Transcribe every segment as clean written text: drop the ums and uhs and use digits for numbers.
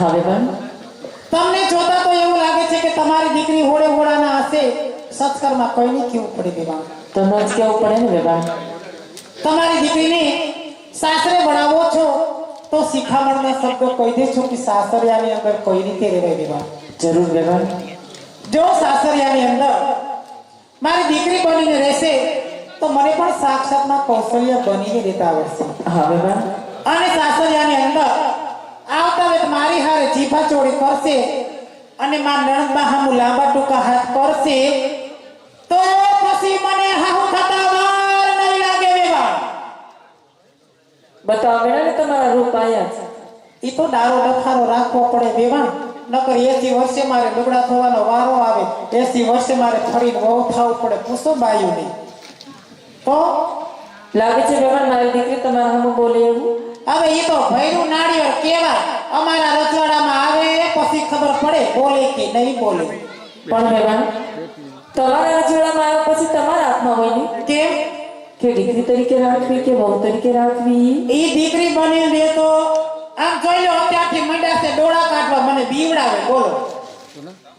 હવે પણ તમને જોતા તો એવું લાગે છે કે તમારી દીકરી હોળે હોળાના હશે સત્કરમાં કોઈ નહીં કેવું પડે દેવા તો ન જ કેવું પડે ને વેવાણ તમારી દીકરીને સાસરે ભણાવો છો તો શિખામણના શબ્દો કહી દેજો કે સાસરિયાની અંદર કઈ રીતે રહેવાય દેવા જરૂર વેવાણ જો સાસરિયાની અંદર મારી દીકરી બનીને રહેશે તો મને પણ સાક્ષાતમાં કૌશલ્ય બનીને રહેતા આવડશે હા વેવાણ અને સાસરિયાની અંદર આવતા વેત મારી હારે જીભા ચોડી કરશે અને માર નણંદમાં હામું લાંબા ટૂંકા હાથ કરશે તો પછી મને હાહુ થતા વાર નહીં લાગે વેવાણ બતાવો વેણા ને તમારા રૂપ આયા છે ઈ તો દારો ડખારો રાખવો પડે વેવાણ નકર 80 વર્ષે મારે લુગડા થવાનો વારો આવે 80 વર્ષે મારે ફરીને વહુ થવું પડે પૂછો બાયું નહીં તો લાગે છે વેવાણ મારી દીકરી તમારા સામે બોલે એવું હવે ઈ તો ભૈરું નાળિયેર કેવાય અમારા રજવાડામાં આવે પછી ખબર પડે બોલે કે નહીં બોલે પણ વેવાણ તમારા રજવાડામાં આવ્યા પછી તમારા હાથમાં હોય ને કેમ કે દીકરી તરીકે રાખવી કે વહુ તરીકે રાખવી ઈ દીકરી બની દે તો આમ જોઈ લો ત્યાંથી મંડ્યા છે ડોળા કાઢવા મને બીવડાવે બોલો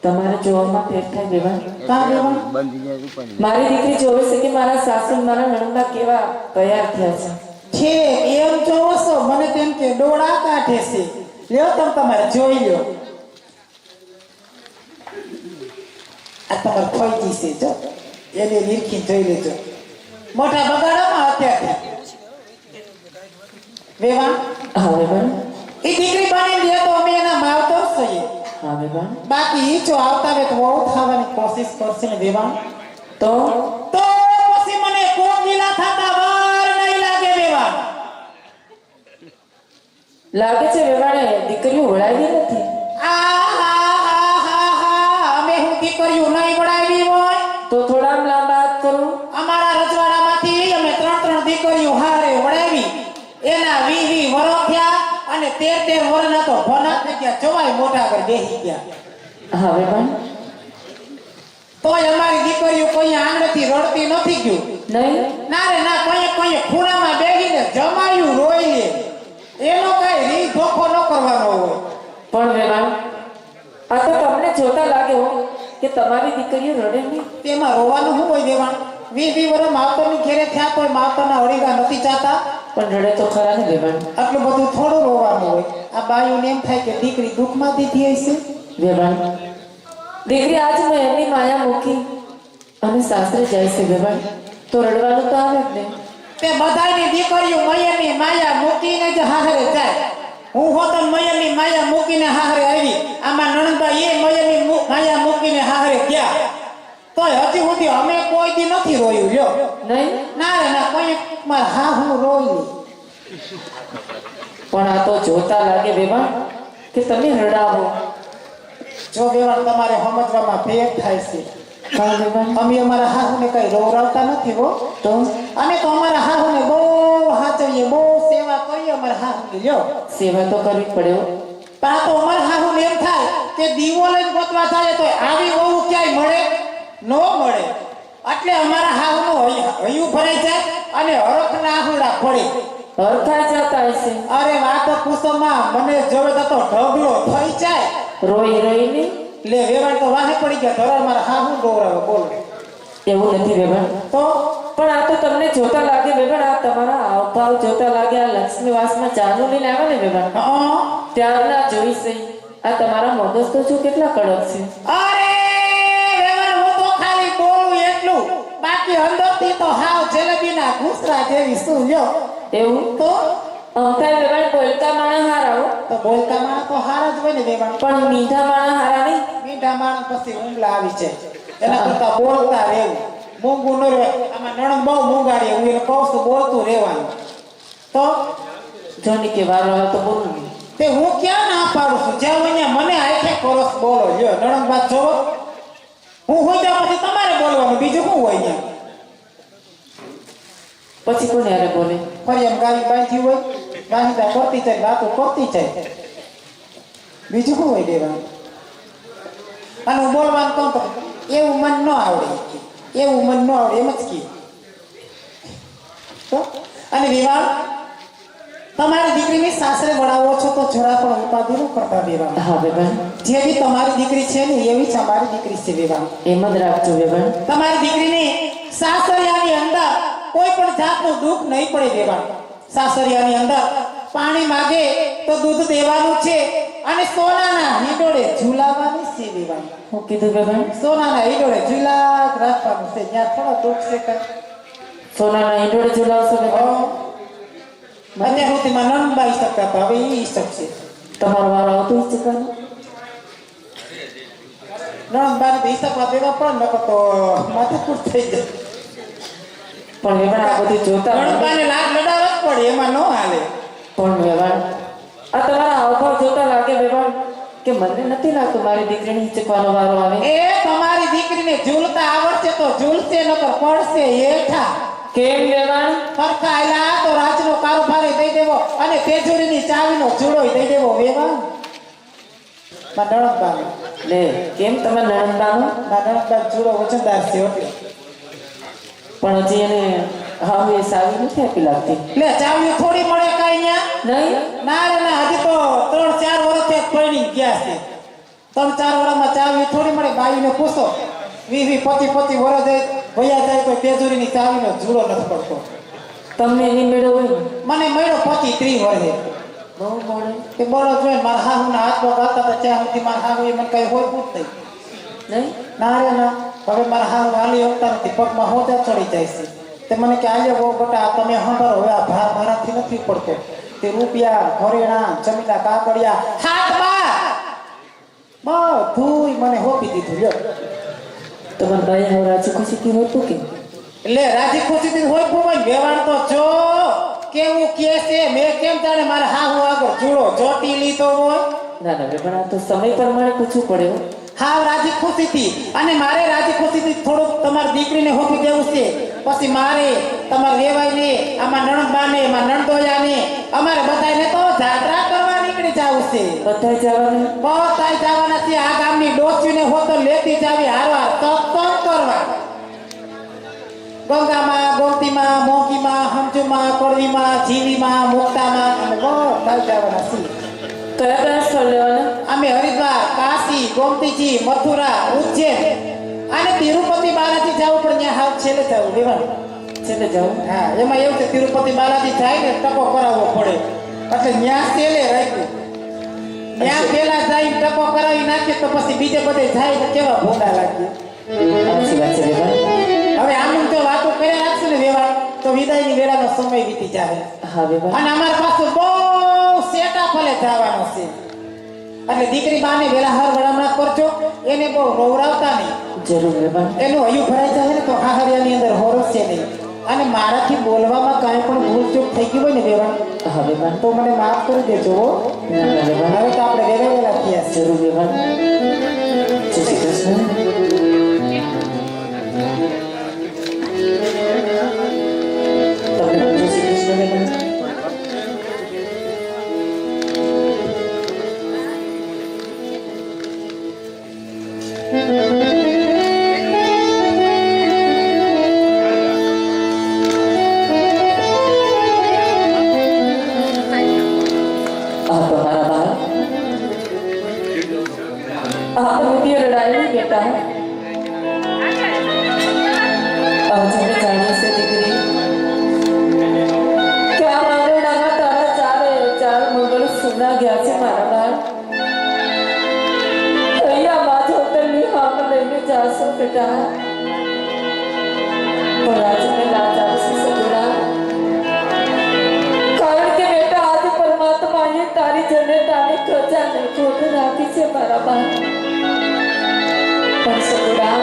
તમારે જોવામાં ફેર થાય વેવાણ કા વેવાણ મારી દીકરી જોવે છે કે મારા સાસુ મારા નણંદા કેવા તૈયાર થયા છે છે એમ જોવો છો મને તેમ કે ડોળા કાઢે છે લ્યો તમે તમારે જોઈ લ્યો આ તમારે ફોઈજી છે જો એને નિરખી જોઈ લેજો મોટા બગાડામાં અત્યારથી વેવાણ હા વેવાણ ઈ દીકરી બની દે તો અમે એના માવતર છીએ હા વેવાણ બાકી ઈ જો આવતા વેત વહુ થવાની કોશિશ કરશે ને વેવાણ તો તો પછી મને કોક ગીલા થતા વાર નહીં લાગે વેવાણ લાગે છે વેવાણે દીકરીઓ વળાવી નથી અમે હું દીકરીઓ નહીં વળાવી હોય તો થોડા લાંબા હાથ કરો અમારા રજવાડામાંથી અમે 3 દીકરીઓ હારે વળાવી એના 20 વર્ષ થયા અને 13 વર્ષના તો ભના થઈ ગયા જવાય મોટા પર બેસી ગયા હા વેવાણ તોય અમારી દીકરીઓ કોઈ આંગળેથી રડતી નથી ગયું નહીં ના રે ના કોઈ ખૂણામાં બેસીને જમાયું રોઈ લે એનો કઈ રી ધોખો ન કરવાનો હોય પણ વેવાણ આ તો તમને જોતા લાગે હો કે તમારી દીકરીઓ રડે નહીં તેમાં રોવાનું શું હોય દેવાણ 20 વર્ષ માવતરની ઘેરે થયા કોઈ માવતરના અડીગા નથી જાતા પણ રડે તો ખરા ને વેવાણ આટલું બધું થોડું રોવાનું હોય આ બાયુને એમ થાય કે દીકરી દુઃખમાં દીધી હશે વેવાણ દીકરી આજ મેં એમની માયા મૂકી અને સાસરે જાય છે વેવાણ તો રડવાનું તો આવે જ ને તે બધાયની દીકરીઓ મયરની માયા મૂકીને જ હાહરે જાય હું હોતન મયરની માયા મૂકીને હાહરે આવી આમાં નણંદબા એ મયરની માયા મૂકીને હાહરે ગયા તોય હજી સુધી અમે કોઈ દી નથી રોયું લ્યો નહીં ના રે ના કોઈ માર હા હું રોયું પણ આ તો જોતા લાગે વેવાણ કે તમે રડાવો જો વેવાણ તમારે સમજવામાં ભેદ થાય છે હા વેવાણ અમે અમારા હાહુને કઈ રોવરાવતા નથી હો તો અમે તો અમારા હાહુને બહુ હાચવીએ બહુ સેવા કરીએ અમારા હાહુની લ્યો સેવા તો કરવી જ પડે હો. પણ આ તો અમારા હાહુને એમ થાય કે દીવો લઈને ગોતવા જાય તો આવી બહુ ક્યાંય મળે ન મળે એટલે અમારા હાહુનું હૈયું ભરાઈ જાય અને હરખના આહુડા પડે હરખાઈ જતા હશે અરે વાત પૂછોમાં મને જોવે તો ઢગલો થઈ જાય રોઈ રોઈને લે વેવાણ તો વાહે પડી ગયા ધરાર મારા હાહુ દોરાવે બોલો એવું નથી વેવાણ તો પણ આ તો તમને જોતા લાગે વેવાણ આ તમારા હાવભાવ જોતા લાગે આ લક્ષ્મીવાસમાં ચાનું લઈને આવે ને વેવાણ ત્યારના જોઈ છે આ તમારા મગજ તો જો કેટલા કડક છે અરે વેવાણ હું તો ખાલી બોલું એટલું બાકી અંદરથી તો હાવ જલેબીના ઘૂસરા જેવી શું લ્યો એવું તો અમથાય વેવાણ બોલતા માણા હારા હો તો બોલતા માણસ તો હારા જ હોય ને વેવાણ પણ મીઠા માણા હારા નહીં મીઠા માણસ પછી ઊંઘલા આવી જાય એના કરતા બોલતા રહેવું મૂંગું ન રહે આમાં નણંદ બહુ મૂંગાડી હું એને કહું છું બોલતું રહેવાનું તો જોની કે વારો આવે તો બોલું નહીં તે હું ક્યાં ના પાડું છું જ્યાં અહીંયા મને આખે કોરસ બોલો લ્યો નણંદ બાદ જોવો હું હોઈ જાઉં પછી તમારે બોલવાનું બીજું શું હોય અહીંયા પછી કોને હારે બોલે ફરી એમ ગાડી બાંધી હોય ગાંધીતા કરતી જાય વાતો કરતી જાય બીજું શું હોય દેવાનું અને હું બોલવાનું કહું તો એવું મન ન આવડે એવું મન ન આવડે એમ જ કીધું તો અને વિવાહ તમારી દીકરીની સાસરે વળાવો છો તો જરા પણ ઉપાધિ ન કરતા બેવા. હા બેબન, જેવી તમારી દીકરી છે ને એવી જ અમારી દીકરી છે બેવા. એમ જ રાખજો બેબન. તમારી દીકરીને સાસરિયાની અંદર કોઈ પણ જાતનું દુઃખ નહીં પડે બેવા. સાસરિયાની અંદર પાણી માગે તો દૂધ દેવાનું છે અને સોનાના હિંડોળે ઝૂલાવાની છે બેવા. હું કીધું બેબન? સોનાના હિંડોળે ઝૂલા રાખવાનું છે. ત્યાં થોડો દુઃખ છે કઈ. સોનાના ઈંડોળે ઝુલાવશો બેબન? અત્યાર સુધીમાં નણંદબાઈ શકતા હતા, હવે ઈ શકશે. તમારો વારો આવતો જ ચૂકવાનો. નણંદબાઈને તો હિસાબમાં દેવા પણ નકર તો માથાકૂટ થઈ જાય. પણ બેબન આ બધું જોતા નણંદબાઈને લાડ લડાવવા જ પડે, એમાં ન હાલે. પણ બેબન આ તમારા હાવભાવ જોતા લાગે બેબન કે મને નથી લાગતું મારી દીકરીને હિંચકવાનો વારો આવે. એ તમારી દીકરીને ઝૂલતા આવડશે તો ઝૂલશે, નકર પડશે હેઠા. કેમ બેબન? ફરકાયેલા તો રાજનો કારોબાર દઈ દેવો અને તેજોરીની ચાવીનો જુડો દઈ દેવો વેવા. નણંદબાને લે કેમ તમે નણંદબાનો? નણંદબા જુડો વચનદાર છે એટલે. પણ હજી એને હા એ સારી નથી આપી લાગતી. લે ચાવીઓ થોડી મળે કાઈ ન્યા? નહીં ના રે ના, હજી તો 3-4 વર્ષથી પરણી ગયા છે. 3-4 વર્ષમાં ચાવી થોડી મળે. બાઈને પૂછો 20-25 વર્ષ ભૈયા જાય તો તેજોરીની ચાવીનો જુડો નથી પડતો. તમને એની મેળો હોય ને? મને મળ્યો 25-30 વર્ષે. બહુ મોડે તે બોલો જોઈને મારા હાહુના હાથમાં ગાતા હતા ત્યાં સુધી મારા હાહુ એ મને કઈ હોય પૂછ નહીં. નહીં ના રે ના, હવે મારા હાહુ હાલી શકતા નથી, પગમાં હોજા ચડી જાય છે. તે મને કે આલ્યો બહુ બટા તમે સાંભળો, હવે આ ભાર મારાથી નથી પડતો. તે રૂપિયા ઘરેણા જમીના કાકડિયા હાથમાં બધું મને હોપી દીધું. લ્યો તમારા ભાઈ હવે રાજી ખુશીથી હોતું કે? એટલે રાજી ખુશીથી હોય ભૂવાઈ વેવાણ તો જો કેવું કે છે. મેં કેમ જાણે મારા હાહુ આગળ જુડો ચોટી લીધો હોય. ના ના બેબન આ તો સમય પ્રમાણે પૂછવું પડે હો. હાવ રાજી ખુશીથી. અને મારે રાજી ખુશીથી થોડુંક તમારી દીકરીને હોપી દેવું છે. પછી મારે તમારે વેવાઈને આમાં નણંદબાને એમાં નણદોયાને અમારે બધાને તો જાત્રા કરવા નીકળી જવું છે. બધા જવાનું? બધા જવાના છે. આ ગામની ડોસીને હોતો લેતી જાવી હારવાર સત્સંગ કરવા. ગંગામાં, ગોમતીમાં, મોંકીમાં, હમચુમાં, કડવીમાં, જીવીમાં, મુક્તામાં અમે બધા જવાના છીએ. કયા કયા સ્થળ લેવાના? અમે હરિદ્વાર, કાશી, ગોમતીજી, મથુરા, ઉજ્જૈન અને તિરુપતિ બાલાજી જવું પણ ત્યાં હાવ છેલ્લે જવું લેવાનું. છેલ્લે જાઉં? હા, એમાં એવું છે તિરુપતિ બાલાજી જાય ને ટકો કરાવવો પડે એટલે ત્યાં છેલ્લે રાખ્યું. ત્યાં પેલા જાય ટકો કરાવી નાખીએ તો પછી બીજે બધે જાય તો કેવા ભૂંડા લાગીએ. સાચી વાત છે બેબન. હવે આમ જો વાતો કર્યા રાખશું ને વેવાણ તો વિદાયની વેળાનો સમય વીતી જાય. હા બેબન. અને અમારે પાછું બહુ સેટા ફલે જવાનો છે એટલે દીકરી બાને વેલા હર વડામણા કરજો. એને બહુ રોવરાવતા નહીં. જરૂર બેબન. એનું હયું ભરાઈ જાય ને તો હાહરિયાની અંદર હોરસ છે નહીં. અને મારાથી બોલવામાં કાંઈ પણ ભૂલચૂક થઈ ગયું હોય ને વેવાણ હા બેબન. તો મને માફ કરી દેજો હો. ના ના બેબન. હવે તો આપણે વેલા થયા છે. જરૂર બેબન. જય શ્રી કૃષ્ણ. તમને પણ જય શ્રી કૃષ્ણ બેબન. लड़ाई नहीं बेटा है आज मैं जाने से दिखरी क्या मारे नागा तारा चार मंगल सुना गया से मारा बार भैया बात होटल नहीं हाँ मैं लेने जा सो बेटा और आज मैं लाचार से सगुड़ा कारण के बेटा आज परमात्मा ने तारी जने तारी त्वचा ने खोट राखी से मारा बार પણ સગુડા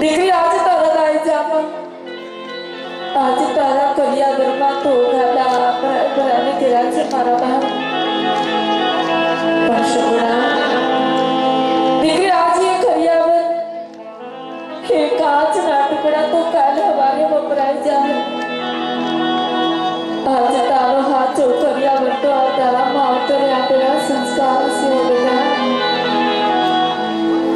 દીકરી આજે તારા દાઈ જામાં આજે તારા કરિયાગરમાં તો ગાડા ભરાને કર્યા છે મારા બહાર પણ સગુડા દીકરી આજે કરિયાગર હે કાચના ટુકડા તો કાલે હવારે વપરાઈ જાય આજે તારો હાથ કરિયાગર તો આ તારા માવતરે આપેલા સંસ્કાર છે બેટા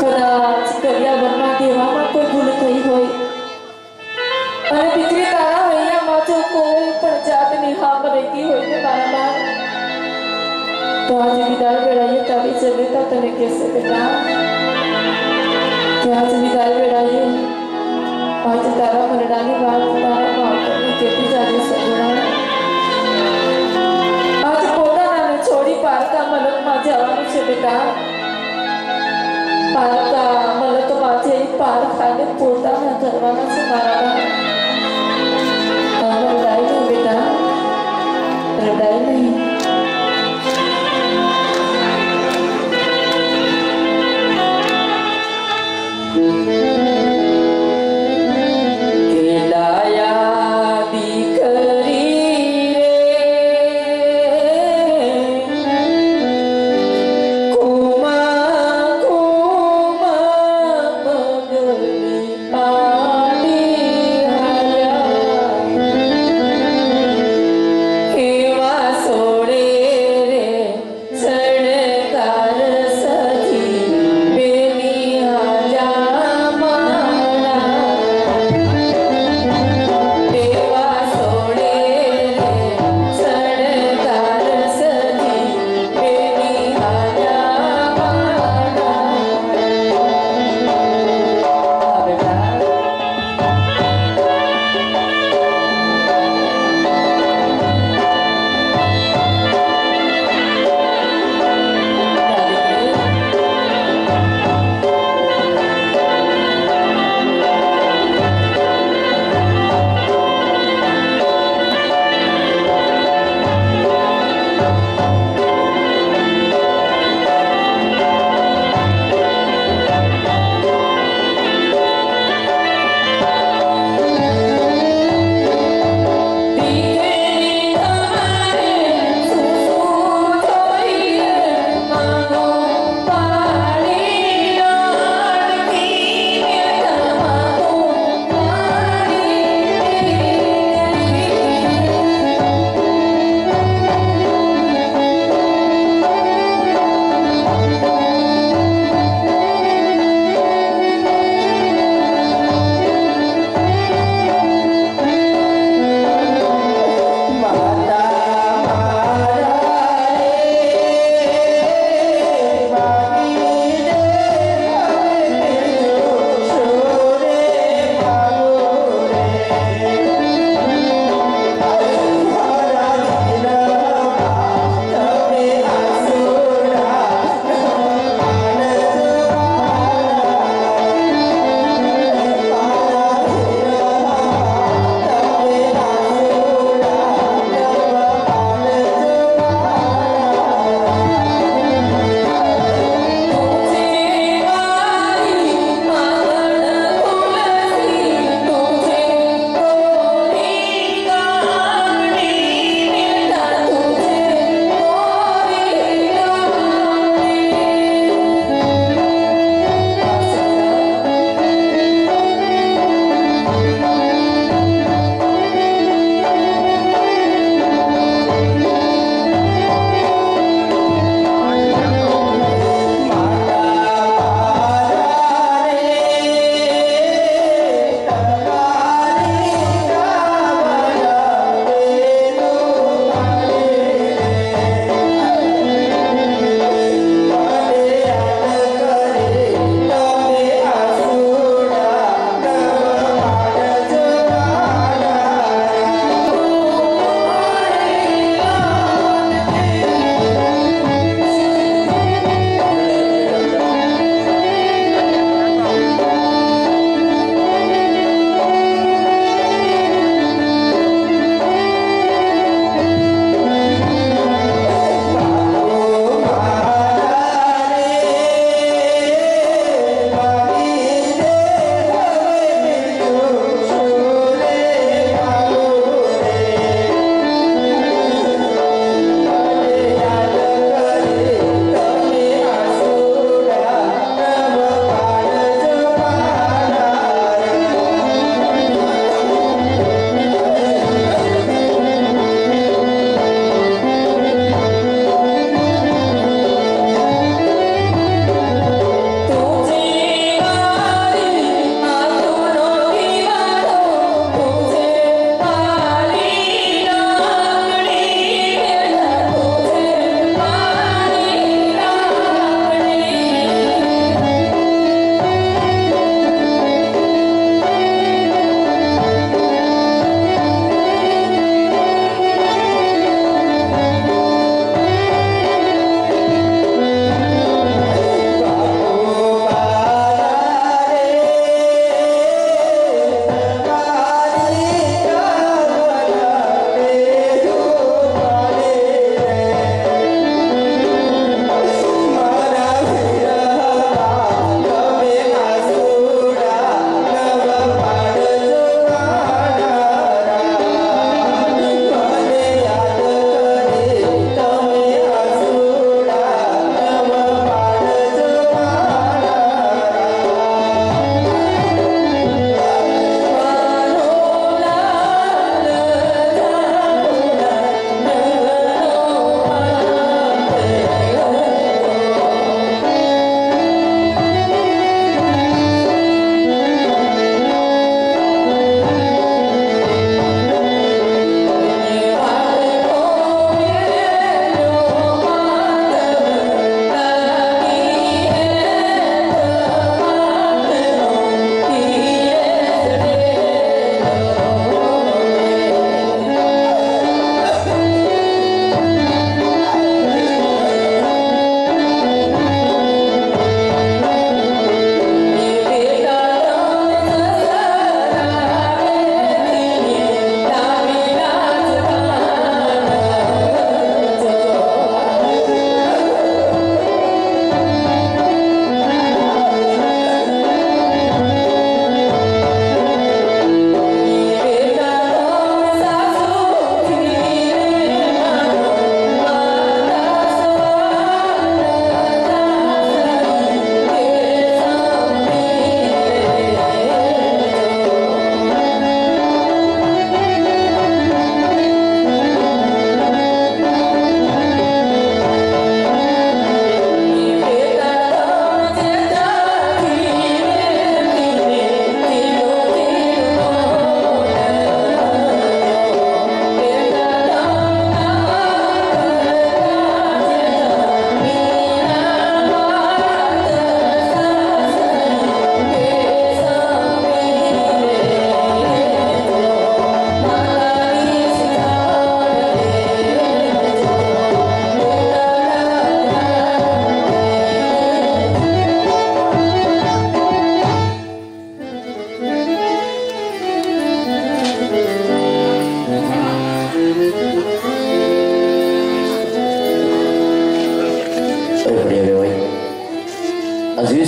કદાચ કરિયાવરમાં દેવામાં કોઈ ભૂલ થઈ હોય અને દીકરી તારા હૈયામાં જો કોઈ પણ જાતની હામ રહી तो आज विदाई बेड़ाइए तभी चले तब तने कैसे बेटा तो आज विदाई बेड़ाइए आज तारा मरडानी बात तारा बात करने केती जाने सगुना आज પોતાનાને છોડી પારકા મલકમાં જવાનું છે બેટા પારકા મલકમાંથી પાર ખાઈને પોતાના ધરવાના છે મારા રડાઈ નહીં બેટા રડાઈ નહીં પાડી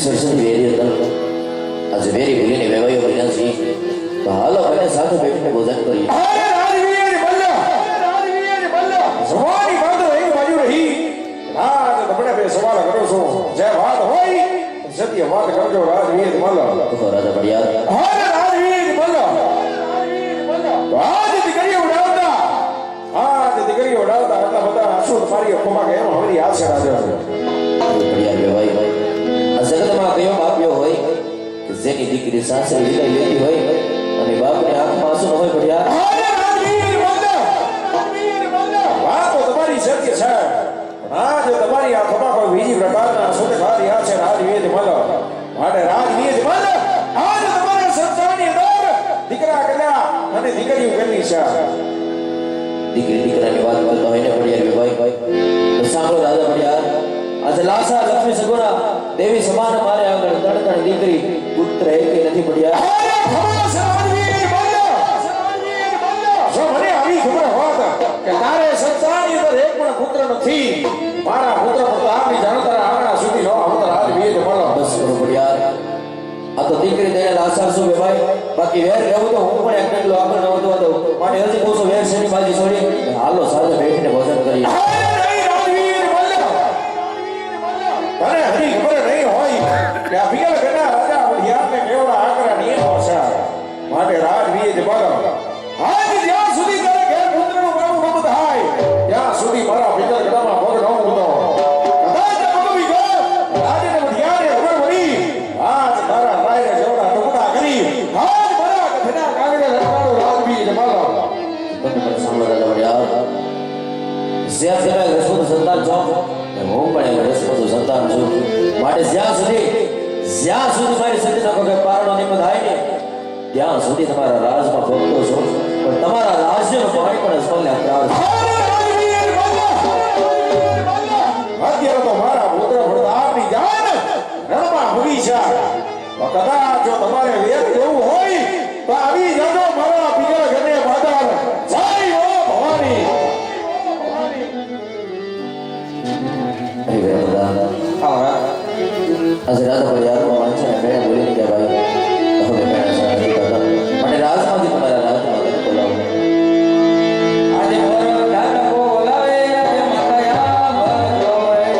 20 વર્ષની વેરી હતા. આજે વેરી ભૂલીને વેવાયો બન્યા છીએ. તો હાલો બંને સાથે બેસીને ભોજન કરીએ. અરે રાજવીર બલ્લા! રાજવીર બલ્લા! સવારી બાંધો એક બાજુ રહી. રાજ તમને બે સવાલ કરો છો. જે વાત હોય સત્ય વાત કરજો રાજવીર બલ્લા. તો રાજા પડિયાર અરે રાજવીર બલ્લા! રાજવીર બલ્લા! આજ દીકરીઓ ઉડાવતા. આજ દીકરીઓ ઉડાવતા આટલા બધા આંસુ તમારી આંખોમાં કેમ હવરી આવશે રાજા? પડિયાર વેવાય આ જગતમાં કયો બાપ્યો હોય કે જેની દીકરી સાસરે વિદાય લેતી હોય અને બાપને આંખમાં આંસુ ન હોય પડિયાર. અરે રાજવીર બલ્લા! રાજવીર બલ્લા! વાત તો તમારી સત્ય છે. પણ આજ તમારી આંખોમાં કોઈ બીજી પ્રકારના આંસુ દેખાઈ રહ્યા છે રાજવીર બલ્લા. માટે રાજવીર બલ્લા! આજ તમારા સંસારની અંદર દીકરા કન્યા અને દીકરીઓ કેટલી છે? દીકરી દીકરાની વાત કરતા હોય ને પડિયાર વેવાય તો સાંભળો રાજા પડિયાર. આજે લાસા લક્ષ્મી સગુણા દેવી સમાન મારે આગળ ત્રણ ત્રણ દીકરી પુત્ર એકે નથી પડિયાર. અરે ખમોશ રાજવીર બલ્લા! રાજવીર બલ્લા! જો મને આવી ખબર હોત કે તારે સંસારની અંદર એક પણ પુત્ર નથી, મારા પુત્ર પ્રતાપની જાણતા આંગણા સુધી નો આવતા રાજવીર બલ્લા. બસ કરો પડિયાર. આ તો દીકરી દઈને લાસા શું વેવાય. બાકી વેર રહેવું તો હું પણ એક એટલો આગળ ન વધતો હતો. માટે હજી કહું છું વેર શેની બાજી છોડી હાલો સાથે બેસીને ભોજન કરીએ. અરે નહીં રાજવીર બલ્લા! તને હજી ખબર નહીં હોય કે આ ભીલ ઘરના રાજા વઢિયારને કેવડા આકરા નિયમો છે. માટે રાજવીર બલ્લા, આજ જ્યાં સુધી તારે ઘેર પુત્રનું બાળું ન થાય ત્યાં સુધી મારા ભીલ ઘરમાં પગ ન મૂકતો. કદાચ પગ વીઘો રાજને વઢિયારને ખબર પડી આજ તારા રાયને જેવડા ટુકડા કરી આજ મારા કથના કાગડે લટકાડો રાજવીર બલ્લા. તમે મને સાંભળો રાજા પડિયાર. જ્યાં તેના રસપૂત સંતાન છો એમ હું પણ એમ રસપૂત સંતાન છું. માટે જ્યાં સુધી મારી સતીનો કોઈ પારણો નિયમ થાય ને ત્યાં સુધી તમારા રાજમાં ભક્તો છો. પણ તમારા રાજ્યનો પાણી પણ અસ્પલને ત્રાસ છે. અત્યારે તો મારા પુત્ર પ્રતાપની જાન રણમાં ભૂલી છે. કદાચ જો તમારે વેર જેવું હોય તો આવી જજો મારા પિતા ઘરને બાદર. જય હો ભવાની! અરે વેરદાદા. આજે રાજા પડિયારમાં વાંચે ને મેં બોલીને કે ભાઈ હવે મેં નથી કરતા. માટે રાજમાંથી તમારા રાજમાં બોલાવો. આજે મોર દાન બોલાવે આજે માતાયા બોલાવે.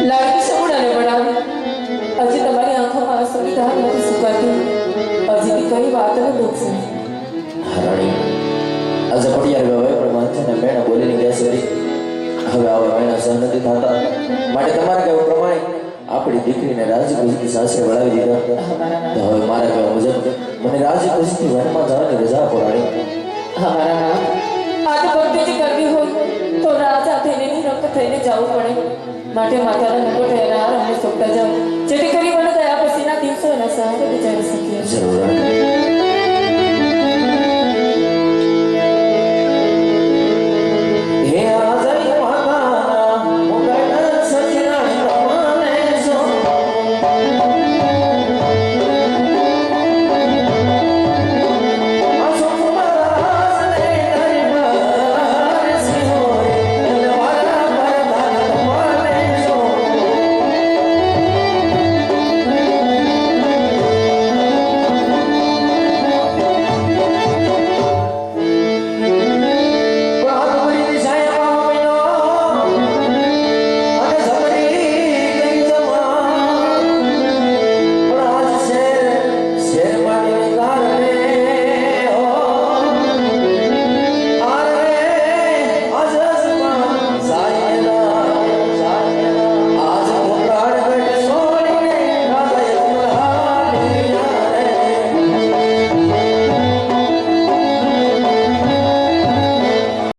લાડકી સગુણાને બનાવી હજી તમારી આંખોમાં આંસુની ધાર નથી સુકાતી. હજી કઈ વાતનું દુઃખ છે. રાણી આજે પડિયાર વેવાય પણ વાંચે ને મેં બોલીને ગયા છે વળી. હવે આવા મહિના સહન નથી થતા. માટે તમારા કહેવા પ્રમાણે આપણી દીકરીને રાજી ખુશીથી સાસરે વળાવી દીધા. તો હવે મારા કહેવા મુજબ મને રાજી ખુશીથી વનમાં જવાની રજા આપો રાણી. અમારા નામ આજે ભક્તિ કરવી હોય તો રાજા થઈને રક્ત થઈને જવું પડે. માટે માતાના નકો ઠેરા અમને સોંપતા જાઓ જેથી કરી મને